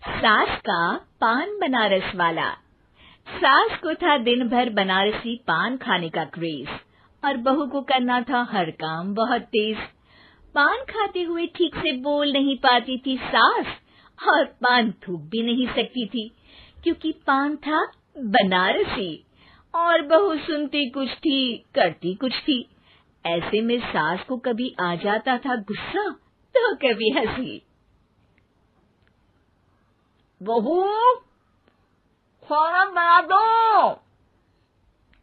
सास का पान बनारस वाला। सास को था दिन भर बनारसी पान खाने का क्रेज और बहू को करना था हर काम बहुत तेज। पान खाते हुए ठीक से बोल नहीं पाती थी सास और पान थूक भी नहीं सकती थी क्योंकि पान था बनारसी और बहू सुनती कुछ थी करती कुछ थी। ऐसे में सास को कभी आ जाता था गुस्सा तो कभी हंसी। बहू, खाना बना दो।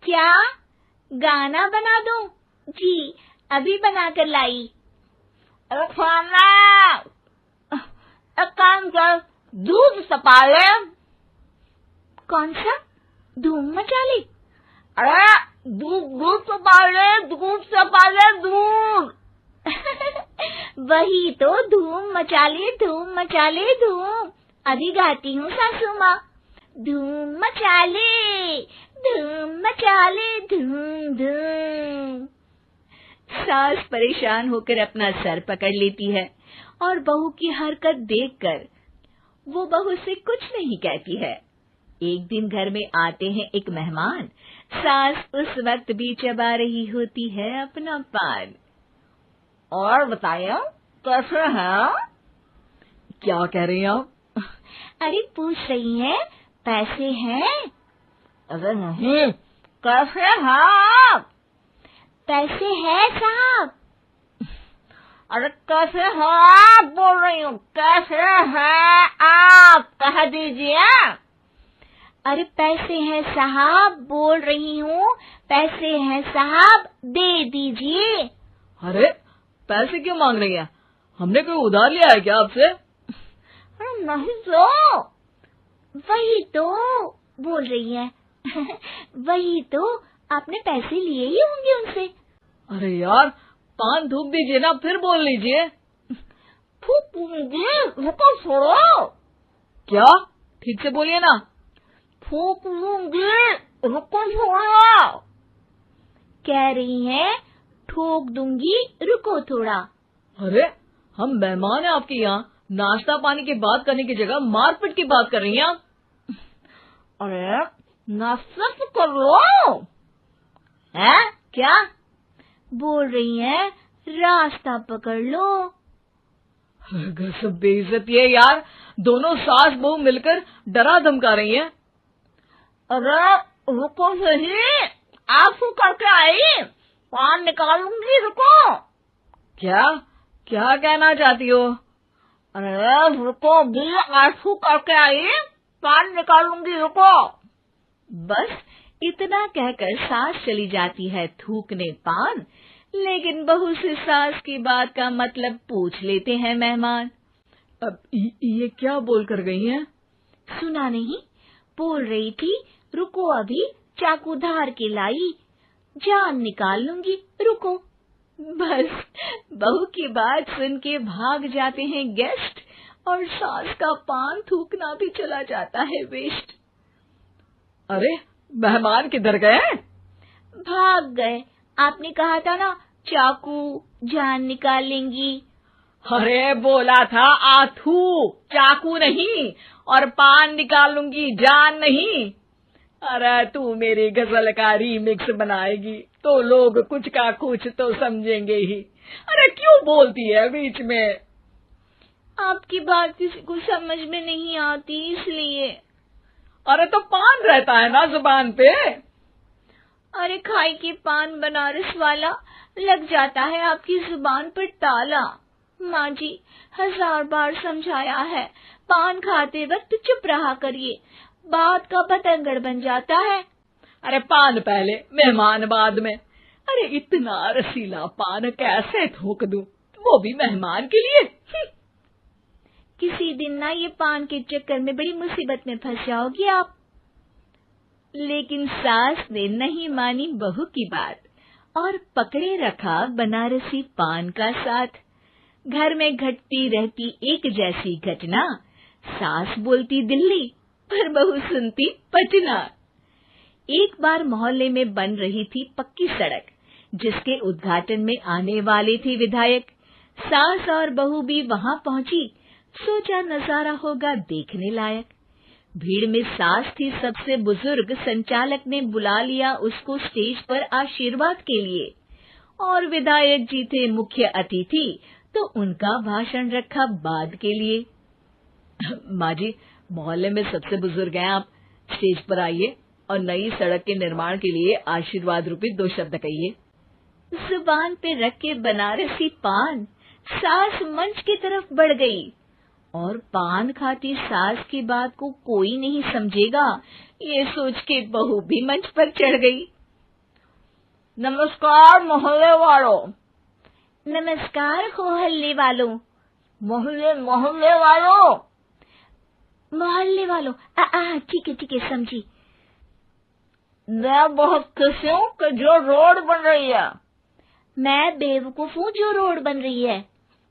क्या? गाना बना दो? जी, अभी बनाकर लाई। अरे खाना, एक काम कर, दूध सपा ले। कौन सा? धूम मचा ले? अरे दूध सपा ले, दूध सपा ले, दूध। वही तो, धूम मचा ले, धूम मचा ले, धूम। अभी गाती हूँ सासू माँ। धूम मचा ले, धूम मचा ले, धूम धूम। सास परेशान होकर अपना सर पकड़ लेती है और बहू की हरकत देखकर वो बहू से कुछ नहीं कहती है। एक दिन घर में आते हैं एक मेहमान। सास उस वक्त भी चबा रही होती है अपना पान। और बताइए, कैसे हैं? क्या कह रही हैं आप? अरे पूछ रही हैं, पैसे हैं? अरे नहीं, कैसे हैं आप? पैसे हैं साहब। अरे कैसे हैं आप बोल रही हूँ, कैसे हैं आप कह दीजिए। अरे पैसे हैं साहब बोल रही हूँ, पैसे हैं साहब दे दीजिए। अरे पैसे क्यों मांग रही हैं? हमने कोई उधार लिया है क्या आपसे? अरे नहीं तो। वही तो बोल रही है। वही तो, आपने पैसे लिए ही होंगे उनसे। अरे यार, पान थूक दीजिए ना, फिर बोल लीजिए। थूकूंगी, रुको छोड़ो। क्या? ठीक से बोलिए ना। थूक लूंगी, रुको छोड़ो। कह रही हैं ठोक दूंगी, रुको थोड़ा। अरे हम मेहमान हैं आपके यहाँ, नाश्ता पानी की बात करने की जगह मारपीट की बात कर रही हैं आप। अरे नाश्ता तो कर लो। है क्या? बोल रही हैं रास्ता पकड़ लो। सब बेइज्जती है यार, दोनों सास बहू मिलकर डरा धमका रही हैं। अरे रुको सही, आंसू करके आई, पान निकालूंगी, रुको। क्या क्या कहना चाहती हो? अरे रुको भी, आंसू करके आई, पान निकालूंगी, रुको। बस इतना कहकर सास चली जाती है थूकने पान, लेकिन बहू से सास की बात का मतलब पूछ लेते हैं मेहमान। अब ये क्या बोल कर गई हैं? सुना नहीं? बोल रही थी रुको अभी, चाकू धार के लाई, जान निकाल लूंगी, रुको। बस बहू की बात सुन के भाग जाते हैं गेस्ट और सास का पान थूकना भी चला जाता है वेस्ट। अरे मेहमान किधर गए? भाग गए। आपने कहा था ना चाकू जान निकाल लेंगी। अरे बोला था आथू, चाकू नहीं, और पान निकाल लूंगी, जान नहीं। अरे तू मेरी गजल का रीमिक्स बनाएगी तो लोग कुछ का कुछ तो समझेंगे ही। अरे क्यों बोलती है बीच में? आपकी बात किसी को समझ में नहीं आती इसलिए। अरे तो पान रहता है ना जुबान पे। अरे खाई के पान बनारस वाला, लग जाता है आपकी जुबान पर ताला। माँ जी 1000 बार समझाया है, पान खाते वक्त चुप रहा करिए, बात का बतंगड़ बन जाता है। अरे पान पहले, मेहमान बाद में। अरे इतना रसीला पान कैसे थूक दूं, वो भी मेहमान के लिए। किसी दिन ना ये पान के चक्कर में बड़ी मुसीबत में फंस जाओगी आप। लेकिन सास ने नहीं मानी बहू की बात और पकड़े रखा बनारसी पान का साथ। घर में घटती रहती एक जैसी घटना, सास बोलती दिल्ली पर बहू सुनती पटना। एक बार मोहल्ले में बन रही थी पक्की सड़क, जिसके उद्घाटन में आने वाले थे विधायक। सास और बहू भी वहां पहुंची। सोचा नजारा होगा देखने लायक। भीड़ में सास थी सबसे बुजुर्ग। संचालक ने बुला लिया उसको स्टेज पर आशीर्वाद के लिए, और विधायक जी थे मुख्य अतिथि, तो उनका भाषण रखा बाद के लिए। माँ जी, मोहल्ले में सबसे बुजुर्ग हैं आप, स्टेज पर आइए और नई सड़क के निर्माण के लिए आशीर्वाद रूपी 2 शब्द कहिए। जुबान पे रख के बनारसी पान सास मंच की तरफ बढ़ गई, और पान खाती सास की बात को कोई नहीं समझेगा, ये सोच के बहू भी मंच पर चढ़ गई। नमस्कार मोहल्ले वालों। नमस्कार मोहल्ले वालों। मोहल्ले मोहल्ले वालों। मोहल्ले वालों, ठीक है समझी। मैं बहुत खुश हूँ कि जो रोड बन रही है। मैं बेवकूफ हूँ जो रोड बन रही है।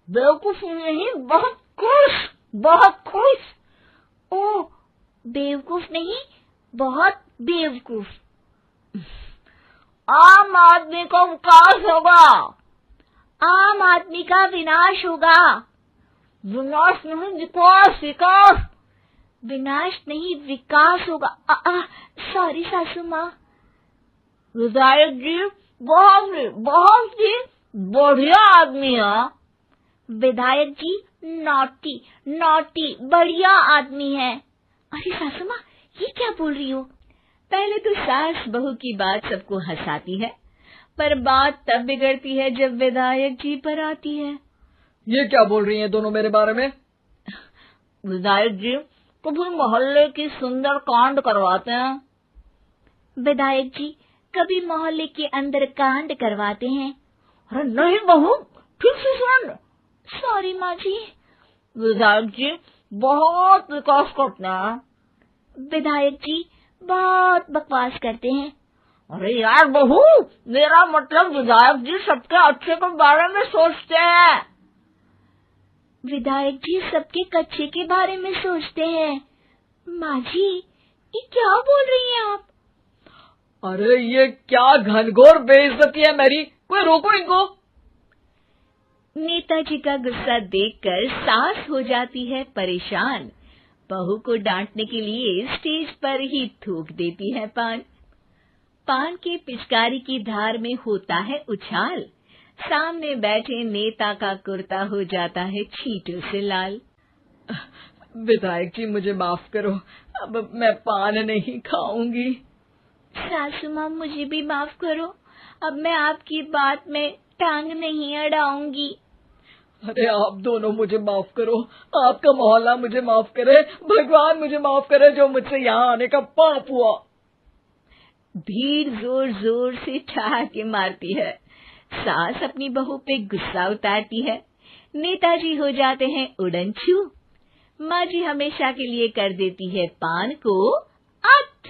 बेवकूफ नहीं, बहुत खुश, बहुत खुश। ओह, बेवकूफ नहीं, बहुत बेवकूफ। आम आदमी का विकास होगा। आम आदमी का विनाश होगा। विनाश नहीं, विकास, विकास। विनाश नहीं, विकास होगा। सॉरी सासू माँ। विधायक जी बहुत ही बढ़िया आदमी है। विधायक जी नॉटी नॉटी बढ़िया आदमी है। अरे सासू माँ, ये क्या बोल रही हो? पहले तो सास बहू की बात सबको हंसाती है, पर बात तब बिगड़ती है जब विधायक जी पर आती है। ये क्या बोल रही हैं दोनों मेरे बारे में? विधायक जी कभी मोहल्ले की सुंदर कांड करवाते हैं। विधायक जी कभी मोहल्ले के अंदर कांड करवाते हैं। अरे नहीं बहू, ठीक से सुन। सॉरी माँ जी। विधायक जी बहुत विकास करते हैं। विधायक जी बहुत बकवास करते हैं। अरे यार बहू, मेरा मतलब विधायक जी सबके अच्छे के बारे में सोचते हैं। विधायक जी सबके कच्चे के बारे में सोचते हैं। माँ जी, ये क्या बोल रही हैं आप? अरे ये क्या घनघोर बेइज्जती है मेरी, कोई रोको इनको। नेताजी का गुस्सा देखकर सास हो जाती है परेशान। बहू को डांटने के लिए स्टेज पर ही थूक देती है पान। पान की पिचकारी की धार में होता है उछाल। सामने बैठे नेता का कुर्ता हो जाता है छींटों से लाल। विधायक जी मुझे माफ करो, अब मैं पान नहीं खाऊंगी। सासू माँ मुझे भी माफ करो, अब मैं आपकी बात में टांग नहीं अड़ाऊंगी। अरे आप दोनों मुझे माफ करो, आपका मोहल्ला मुझे माफ करे, भगवान मुझे माफ करे जो मुझसे यहाँ आने का पाप हुआ। भीड़ जोर जोर से ठहाके मारती है। सास अपनी बहू पे गुस्सा उतारती है। नेताजी हो जाते हैं उड़नछू। माँ जी हमेशा के लिए कर देती है पान को अथ।